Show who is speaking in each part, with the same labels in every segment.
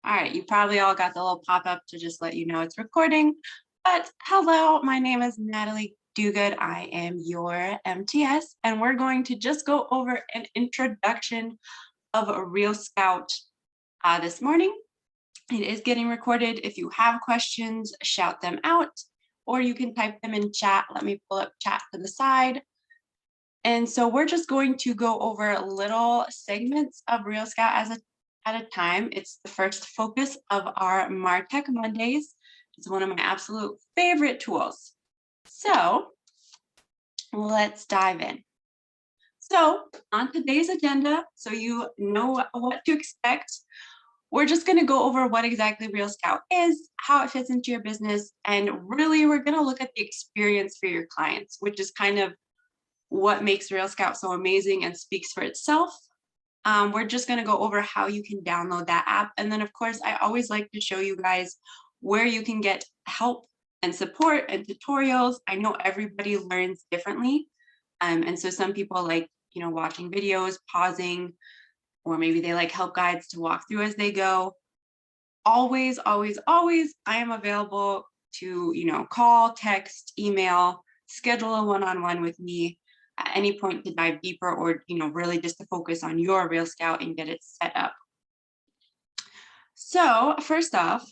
Speaker 1: All right, you probably all got the little pop-up to just let you know it's recording. But hello, my name is Natalie Duguid. I am your MTS, and we're going to just go over an introduction of a Real Scout this morning. It is getting recorded. If you have questions, shout them out, or you can type them in chat. Let me pull up chat to the side. And so we're just going to go over little segments of Real Scout at a time. It's the first focus of our MarTech Mondays. It's one of my absolute favorite tools. So let's dive in. So on today's agenda, so you know what to expect, we're just going to go over what exactly Real Scout is, how it fits into your business, and really we're going to look at the experience for your clients, which is kind of what makes Real Scout so amazing and speaks for itself. We're just going to go over how you can download that app. And then, of course, I always like to show you guys where you can get help and support and tutorials. I know everybody learns differently. And so some people like, watching videos, pausing, or maybe they like help guides to walk through as they go. Always, always, always, I am available to, call, text, email, schedule a one-on-one with me at any point to dive deeper or, really just to focus on your Real Scout and get it set up. So first off,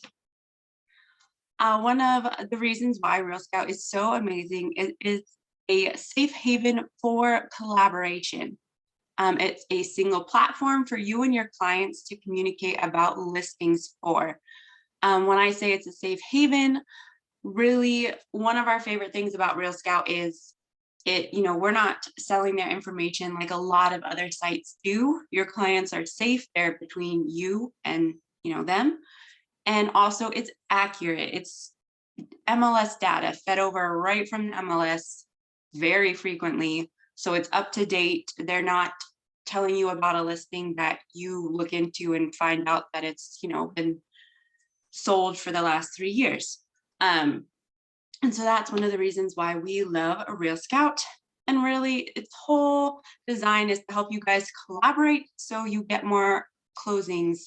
Speaker 1: one of the reasons why Real Scout is so amazing is a safe haven for collaboration. It's a single platform for you and your clients to communicate about listings for. When I say it's a safe haven, really one of our favorite things about Real Scout is we're not selling their information like a lot of other sites do. Your clients are safe. They're between you and them. And also it's accurate. It's MLS data fed over right from the MLS very frequently. So it's up to date. They're not telling you about a listing that you look into and find out that it's, been sold for the last 3 years. And so that's one of the reasons why we love a Real Scout. And really its whole design is to help you guys collaborate so you get more closings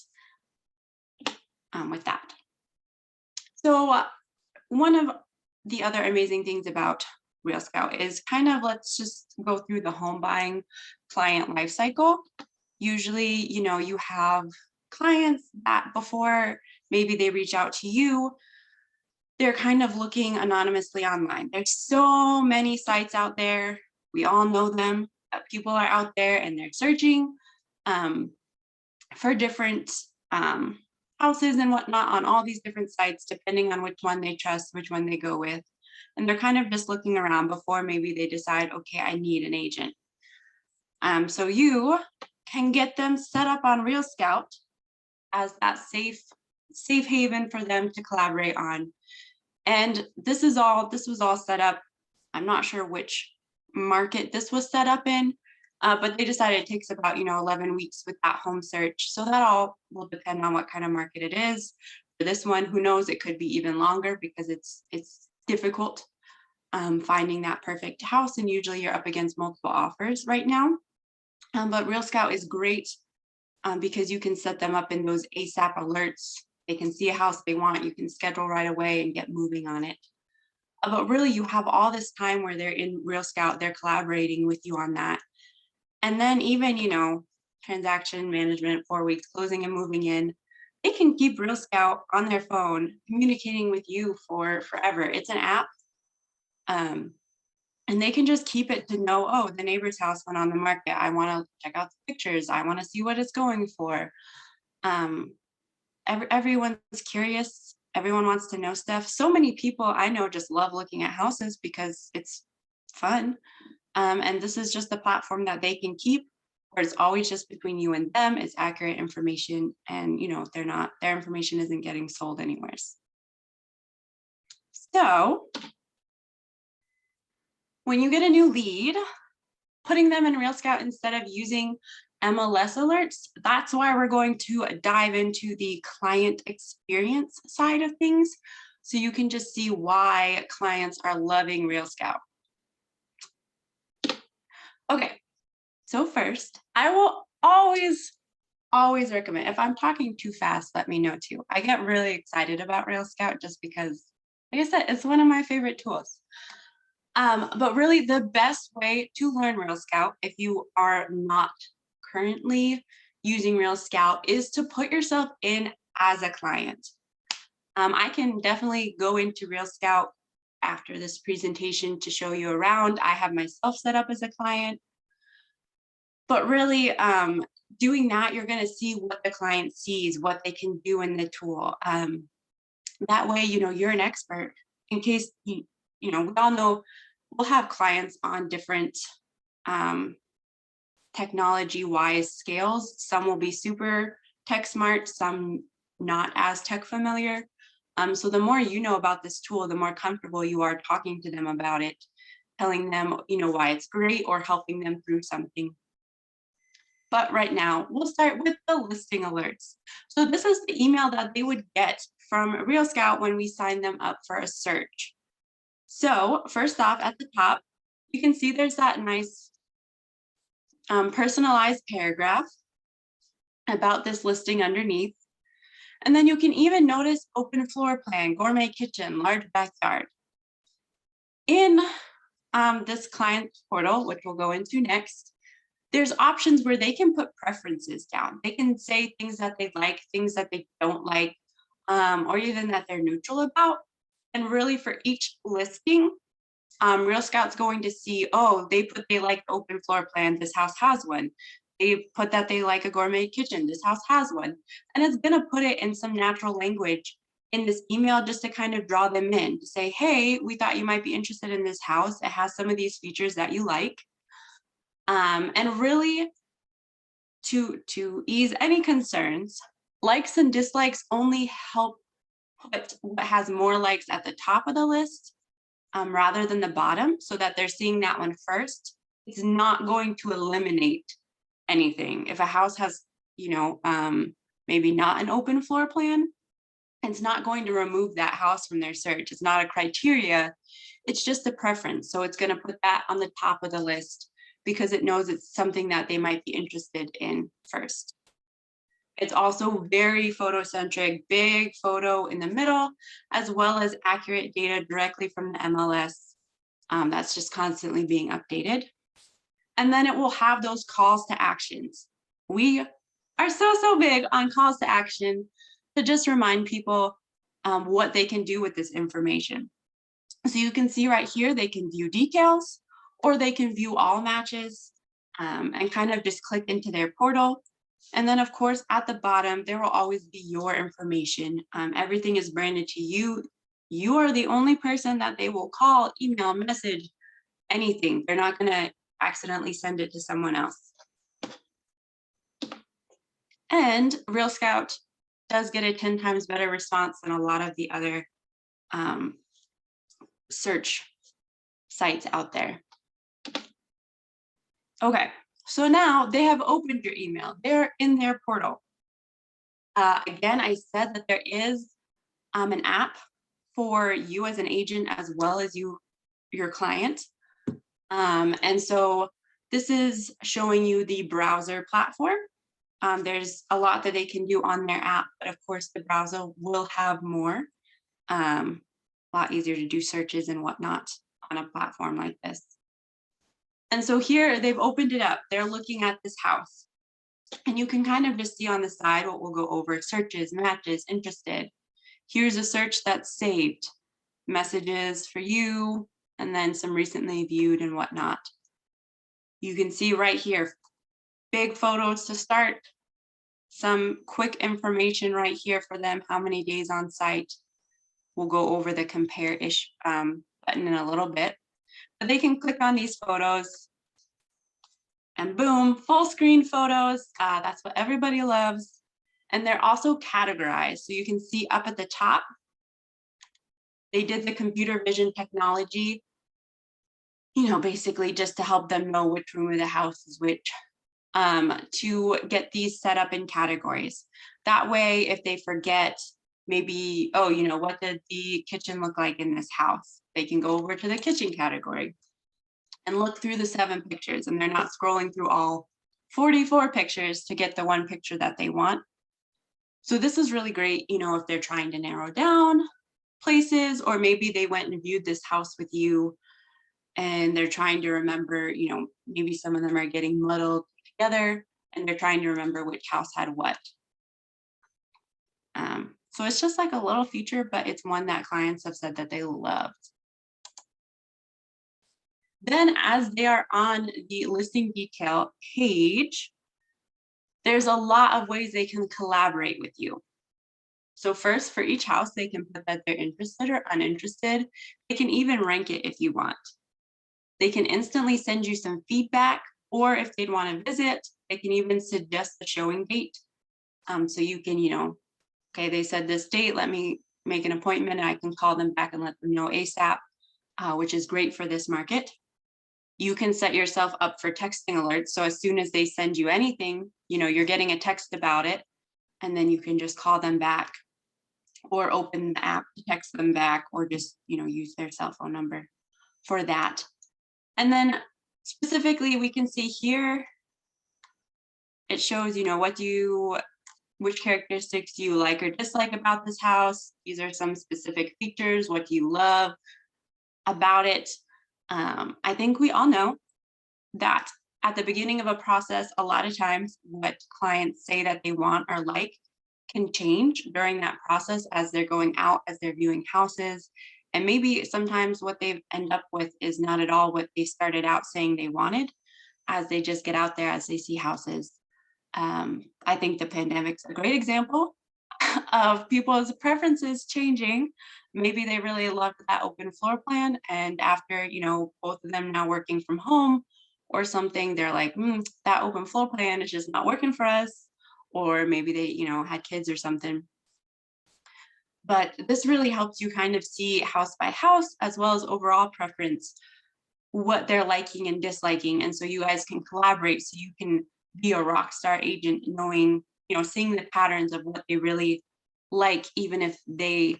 Speaker 1: with that. So one of the other amazing things about Real Scout is let's just go through the home buying client life cycle. Usually, you have clients that before maybe they reach out to you, they're kind of looking anonymously online. There's so many sites out there. We all know them. People are out there and they're searching for different houses and whatnot on all these different sites, depending on which one they trust, which one they go with. And they're kind of just looking around before maybe they decide, okay, I need an agent. So you can get them set up on Real Scout as that safe haven for them to collaborate on. And this was all set up. I'm not sure which market this was set up in, but they decided it takes about 11 weeks with that home search. So that all will depend on what kind of market it is. For this one, who knows, it could be even longer because it's difficult finding that perfect house, and usually you're up against multiple offers right now. But Real Scout is great because you can set them up in those ASAP alerts. They can see a house they want, you can schedule right away and get moving on it. But really you have all this time where they're in Real Scout, they're collaborating with you on that. And then even, transaction management, 4 weeks, closing and moving in, they can keep Real Scout on their phone, communicating with you for forever. It's an app. And they can just keep it to know, oh, the neighbor's house went on the market. I want to check out the pictures. I want to see what it's going for. Everyone's curious. Everyone wants to know stuff. So many people I know just love looking at houses because it's fun. And this is just the platform that they can keep, where it's always just between you and them. It's accurate information. And, their information isn't getting sold anywhere. So when you get a new lead, putting them in Real Scout instead of using MLS alerts, that's why we're going to dive into the client experience side of things, so you can just see why clients are loving Real Scout. Okay, so first, I will always always recommend. If I'm talking too fast, let me know too. I get really excited about RealScout just because, like I said, it's one of my favorite tools. But really the best way to learn RealScout, if you are not currently using RealScout, is to put yourself in as a client. I can definitely go into RealScout after this presentation to show you around. I have myself set up as a client. But really, doing that, you're going to see what the client sees, what they can do in the tool. That way, you're an expert. In case we all know we'll have clients on different technology-wise scales. Some will be super tech smart, some not as tech familiar. So the more you know about this tool, the more comfortable you are talking to them about it, telling them, why it's great or helping them through something. But right now, we'll start with the listing alerts. So this is the email that they would get from RealScout when we sign them up for a search. So first off, at the top, you can see there's that nice personalized paragraph about this listing underneath. And then you can even notice open floor plan, gourmet kitchen, large backyard. In this client portal, which we'll go into next, there's options where they can put preferences down. They can say things that they like, things that they don't like, or even that they're neutral about. And really for each listing, RealScout's going to see, oh, they like open floor plan, this house has one. They put that they like a gourmet kitchen, this house has one. And it's gonna put it in some natural language in this email just to kind of draw them in, to say, hey, we thought you might be interested in this house. It has some of these features that you like. And really to ease any concerns, likes and dislikes only help put what has more likes at the top of the list rather than the bottom, so that they're seeing that one first. It's not going to eliminate anything. If a house has, maybe not an open floor plan, it's not going to remove that house from their search. It's not a criteria. It's just a preference. So it's going to put that on the top of the list because it knows it's something that they might be interested in first. It's also very photocentric, big photo in the middle, as well as accurate data directly from the MLS. That's just constantly being updated. And then it will have those calls to actions. We are so big on calls to action to just remind people what they can do with this information. So you can see right here, they can view details, or they can view all matches and kind of just click into their portal. And then of course, at the bottom, there will always be your information. Everything is branded to you. You are the only person that they will call, email, message, anything. They're not gonna accidentally send it to someone else. And RealScout does get a 10 times better response than a lot of the other search sites out there. Okay, so now they have opened your email. They're in their portal. Again, I said that there is an app for you as an agent as well as your client. And so this is showing you the browser platform. There's a lot that they can do on their app, but of course the browser will have more. A lot easier to do searches and whatnot on a platform like this. And so here they've opened it up. They're looking at this house. And you can kind of just see on the side what we'll go over: searches, matches, interested. Here's a search that's saved, messages for you, and then some recently viewed and whatnot. You can see right here, big photos to start, some quick information right here for them, how many days on site. We'll go over the compare-ish button in a little bit. But they can click on these photos and boom, full screen photos. That's what everybody loves. And they're also categorized. So you can see up at the top, they did the computer vision technology, basically just to help them know which room of the house is which, to get these set up in categories. That way, if they forget, maybe, oh, what did the kitchen look like in this house? They can go over to the kitchen category and look through the 7 pictures, and they're not scrolling through all 44 pictures to get the one picture that they want. So this is really great, if they're trying to narrow down places, or maybe they went and viewed this house with you and they're trying to remember, maybe some of them are getting muddled together and they're trying to remember which house had what. So it's just like a little feature, but it's one that clients have said that they loved. Then as they are on the listing detail page, there's a lot of ways they can collaborate with you. So first, for each house, they can put that they're interested or uninterested. They can even rank it if you want. They can instantly send you some feedback, or if they'd want to visit, they can even suggest the showing date. So you can, okay, they said this date, let me make an appointment, and I can call them back and let them know ASAP, which is great for this market. You can set yourself up for texting alerts. So as soon as they send you anything, you're getting a text about it, and then you can just call them back or open the app to text them back, or just, use their cell phone number for that. And then specifically, we can see here, it shows, which characteristics do you like or dislike about this house? These are some specific features. What do you love about it? I think we all know that at the beginning of a process, a lot of times what clients say that they want or like can change during that process as they're going out, as they're viewing houses. And maybe sometimes what they end up with is not at all what they started out saying they wanted, as they just get out there, as they see houses. I think the pandemic's a great example of people's preferences changing. Maybe they really loved that open floor plan, and after, both of them now working from home or something, they're like, that open floor plan is just not working for us. Or maybe they, had kids or something. But this really helps you kind of see house by house, as well as overall preference, what they're liking and disliking. And so you guys can collaborate, so you can be a rock star agent, knowing, seeing the patterns of what they really like, even if they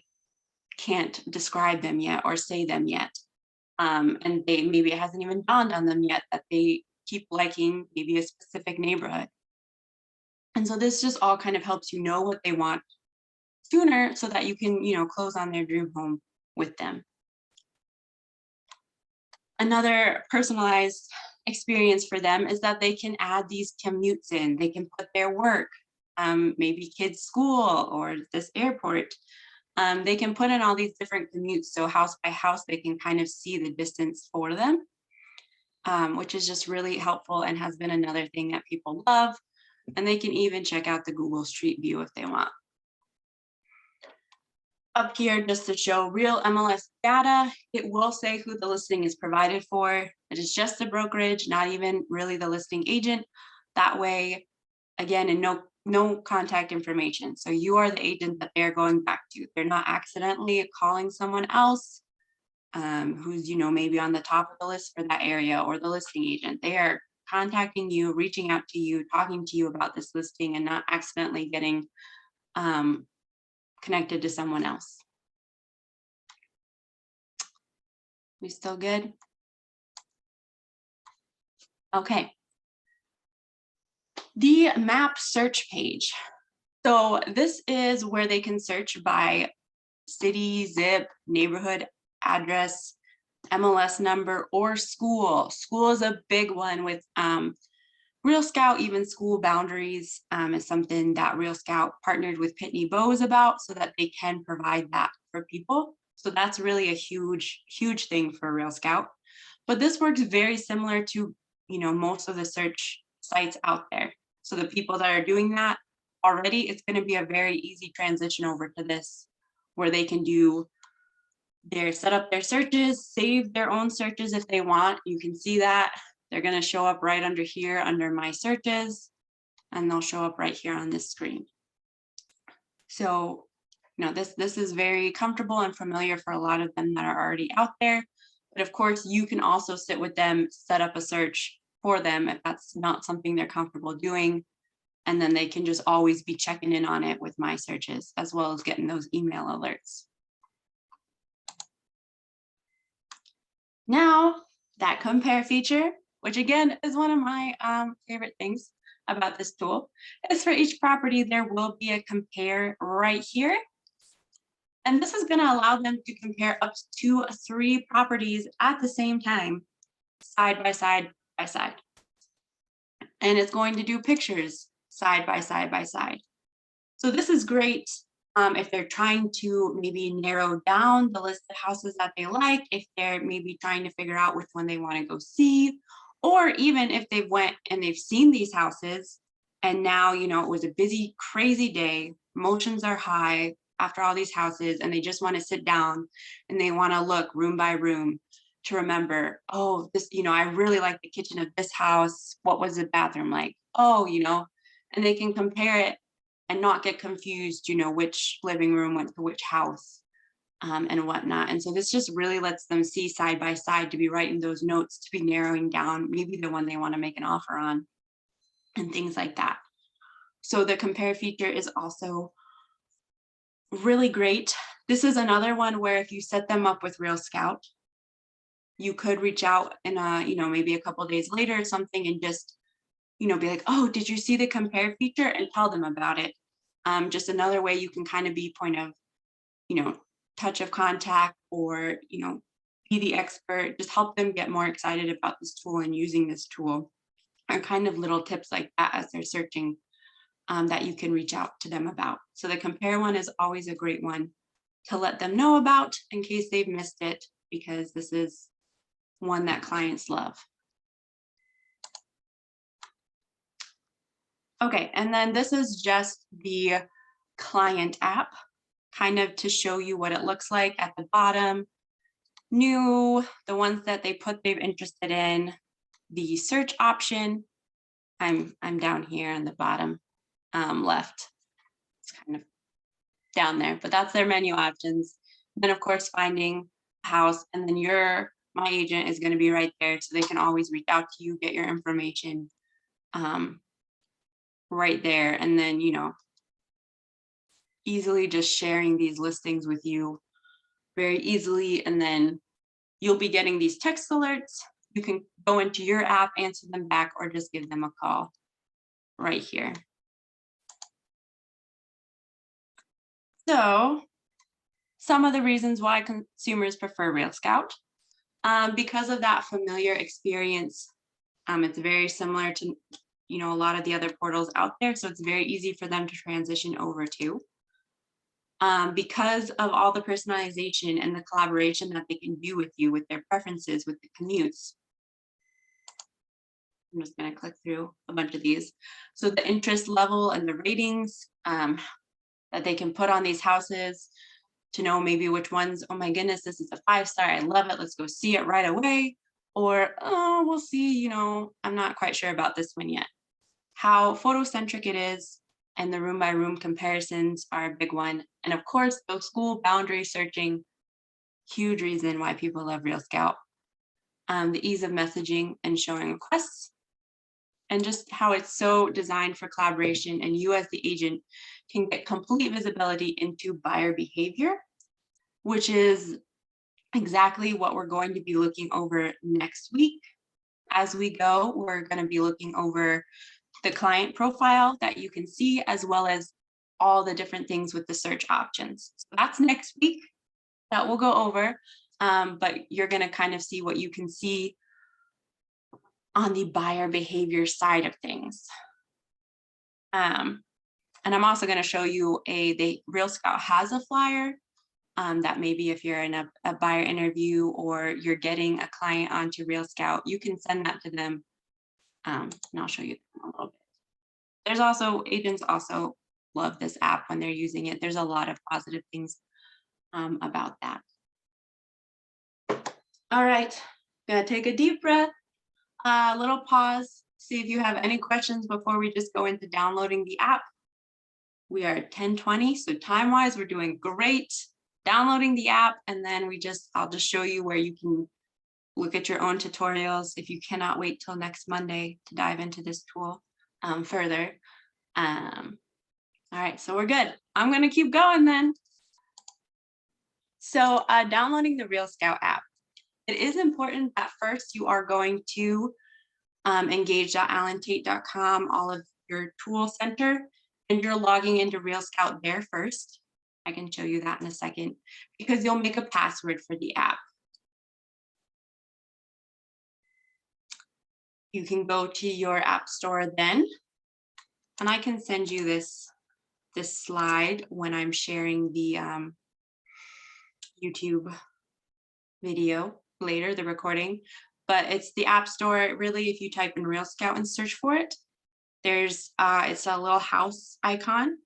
Speaker 1: can't describe them yet or say them yet. And maybe it hasn't even dawned on them yet that they keep liking maybe a specific neighborhood. And so this just all kind of helps you know what they want sooner, so that you can, close on their dream home with them. Another personalized experience for them is that they can add these commutes in. They can put their work, maybe kids' school or this airport. They can put in all these different commutes. So house by house, they can kind of see the distance for them, which is just really helpful and has been another thing that people love. And they can even check out the Google Street View if they want. Up here, just to show real MLS data, it will say who the listing is provided for. It is just the brokerage, not even really the listing agent. That way, again, and no contact information. So you are the agent that they're going back to. They're not accidentally calling someone else who's, maybe on the top of the list for that area, or the listing agent. They are contacting you, reaching out to you, talking to you about this listing, and not accidentally getting connected to someone else. We still good? Okay. The map search page. So this is where they can search by city, zip, neighborhood, address, MLS number, or school. School is a big one with RealScout. Even school boundaries is something that RealScout partnered with Pitney Bowes about, so that they can provide that for people. So that's really a huge, huge thing for RealScout. But this works very similar to, most of the search sites out there. So the people that are doing that already, it's going to be a very easy transition over to this, where they can set up their searches, save their own searches if they want. You can see that they're going to show up right under here under my searches, and they'll show up right here on this screen. So, this is very comfortable and familiar for a lot of them that are already out there. But of course, you can also sit with them, set up a search for them if that's not something they're comfortable doing. And then they can just always be checking in on it with my searches, as well as getting those email alerts. Now, that compare feature, which again is one of my favorite things. about this tool is for each property, there will be a compare right here. And this is going to allow them to compare up to 3 properties at the same time, side by side by side. And it's going to do pictures side by side by side. So this is great if they're trying to maybe narrow down the list of houses that they like, if they're maybe trying to figure out which one they want to go see, or even if they've went and they've seen these houses and now, you know, it was a busy, crazy day, emotions are high after all these houses, and they just want to sit down and they want to look room by room to remember, oh, this, you know, I really like the kitchen of this house. What was the bathroom like? Oh, you know, and they can compare it and not get confused, you know, which living room went to which house and whatnot. And so this just really lets them see side by side, to be writing those notes, to be narrowing down maybe the one they want to make an offer on and things like that. So the compare feature is also really great. This is another one where if you set them up with RealScout, you could reach out in you know, maybe a couple of days later or something and just, you know, be like, oh, did you see the compare feature, and tell them about it. Just another way you can kind of be point of, you know, touch of contact, or, you know, be the expert, just help them get more excited about this tool and using this tool, or kind of little tips like that as they're searching that you can reach out to them about. So the compare one is always a great one to let them know about in case they've missed it, because this is one that clients love. Okay, and then this is just the client app, kind of to show you what it looks like at the bottom. New, the ones that they put they're interested in, the search option. I'm down here on the bottom left. It's kind of down there, but that's their menu options. And then of course finding a house, and then my agent is going to be right there, so they can always reach out to you, get your information right there, and then, you know, easily just sharing these listings with you very easily. And then you'll be getting these text alerts. You can go into your app, answer them back, or just give them a call right here. So some of the reasons why consumers prefer RealScout, because of that familiar experience. It's very similar to, you know, a lot of the other portals out there, so it's very easy for them to transition over to. Because of all the personalization and the collaboration that they can do with you, with their preferences, with the commutes. I'm just going to click through a bunch of these. So the interest level and the ratings that they can put on these houses to know maybe which ones, oh my goodness, this is a 5-star, I love it, let's go see it right away. Or, oh, we'll see, you know, I'm not quite sure about this one yet. How photocentric it is, and the room by room comparisons are a big one. And of course, those school boundary searching, huge reason why people love RealScout. The ease of messaging and showing requests, and just how it's so designed for collaboration, and you as the agent can get complete visibility into buyer behavior, which is exactly what we're going to be looking over next week. As we go, we're going to be looking over the client profile that you can see, as well as all the different things with the search options. So that's next week that we'll go over, but you're going to kind of see what you can see on the buyer behavior side of things. And I'm also going to show you RealScout has a flyer that maybe if you're in a buyer interview, or you're getting a client onto RealScout, you can send that to them. And I'll show you a little bit. There's also, agents also love this app when they're using it. There's a lot of positive things about that. All right, gonna take a deep breath, a little pause, see if you have any questions before we just go into downloading the app. We are at 10:20, so time-wise, we're doing great. Downloading the app, and then I'll just show you where you can look at your own tutorials if you cannot wait till next Monday to dive into this tool further. All right, so we're good. I'm gonna keep going then. So downloading the RealScout app. It is important that first you are going to engage.allentate.com. All of your tool center and you're logging into RealScout there first. I can show you that in a second because you'll make a password for the app. You can go to your app store then, and I can send you this slide when I'm sharing the YouTube video later, the recording, but it's the app store. Really, if you type in RealScout and search for it, there's it's a little house icon.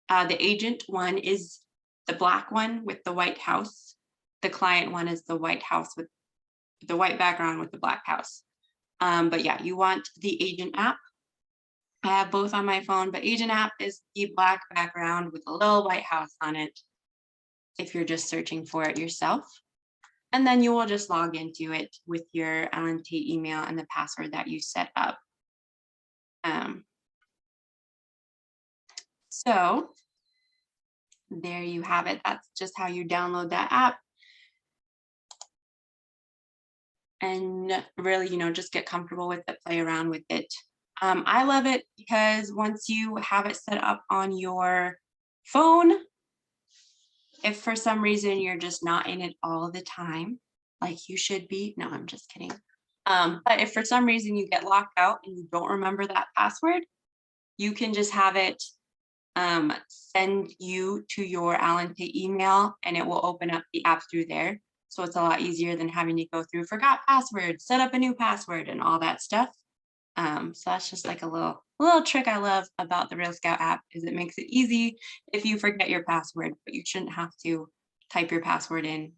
Speaker 1: The agent one is the black one with the white house. The client one is the white house with the white background with the black house. But yeah, you want the agent app. I have both on my phone, but agent app is the black background with a little white house on it if you're just searching for it yourself. And then you will just log into it with your Allen Tate email and the password that you set up. So there you have it. That's just how you download that app. And really, just get comfortable with it, play around with it. I love it because once you have it set up on your phone, if for some reason you're just not in it all the time, like you should be, no, I'm just kidding. But if for some reason you get locked out and you don't remember that password, you can just have it send you to your Allen Tate email and it will open up the app through there. So it's a lot easier than having to go through forgot password, set up a new password and all that stuff. So that's just like a little trick I love about the RealScout app is it makes it easy if you forget your password, but you shouldn't have to type your password in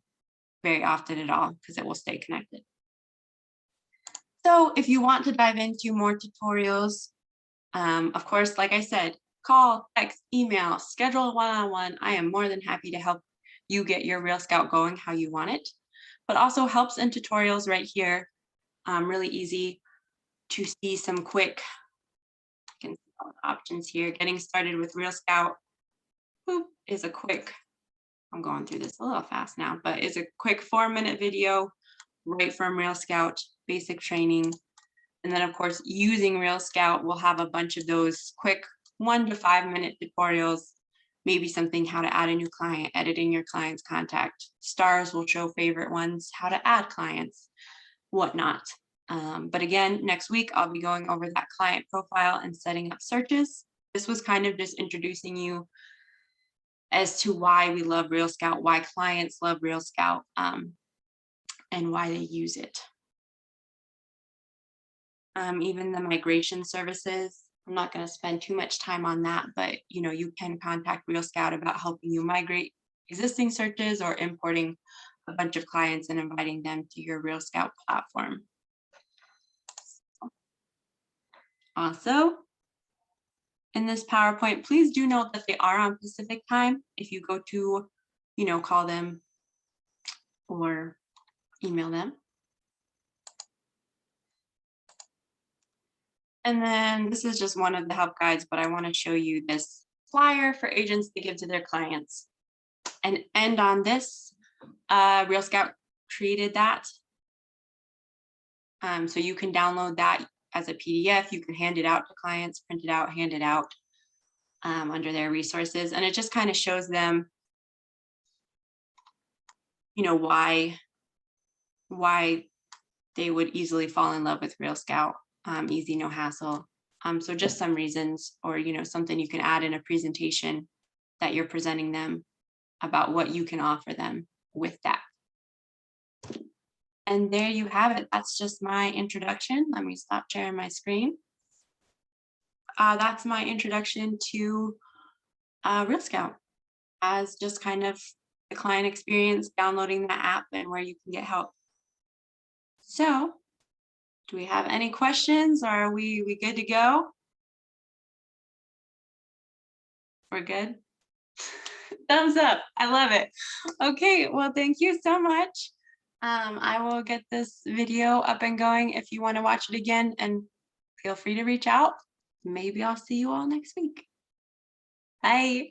Speaker 1: very often at all because it will stay connected. So if you want to dive into more tutorials, of course, like I said, call, text, email, schedule a one-on-one. I am more than happy to help you get your RealScout going how you want it, but also helps in tutorials right here. Really easy to see some quick options here. Getting started with RealScout is a quick, I'm going through this a little fast now, but is a quick 4-minute video right from RealScout, basic training. And then of course, using RealScout, we'll have a bunch of those quick 1 to 5 minute tutorials, maybe something how to add a new client, editing your client's contact. Stars will show favorite ones, how to add clients, whatnot. But again, next week, I'll be going over that client profile and setting up searches. This was kind of just introducing you as to why we love RealScout, why clients love RealScout, and why they use it. Even the migration services, I'm not going to spend too much time on that, but you can contact RealScout about helping you migrate existing searches or importing a bunch of clients and inviting them to your RealScout platform. Also, in this PowerPoint, please do note that they are on Pacific time. If you go to, call them or email them. And then this is just one of the help guides, but I want to show you this flyer for agents to give to their clients. And end on this, RealScout created that. So you can download that as a PDF. You can hand it out to clients, print it out, hand it out under their resources. And it just kind of shows them, why they would easily fall in love with RealScout. Easy, no hassle. So just some reasons, or something you can add in a presentation that you're presenting them about what you can offer them with that. And there you have it. That's just my introduction. Let me stop sharing my screen. That's my introduction to RealScout as just kind of the client experience, downloading the app and where you can get help. So do we have any questions? Or are we good to go? We're good? Thumbs up. I love it. Okay, well, thank you so much. I will get this video up and going if you want to watch it again, and feel free to reach out. Maybe I'll see you all next week. Bye.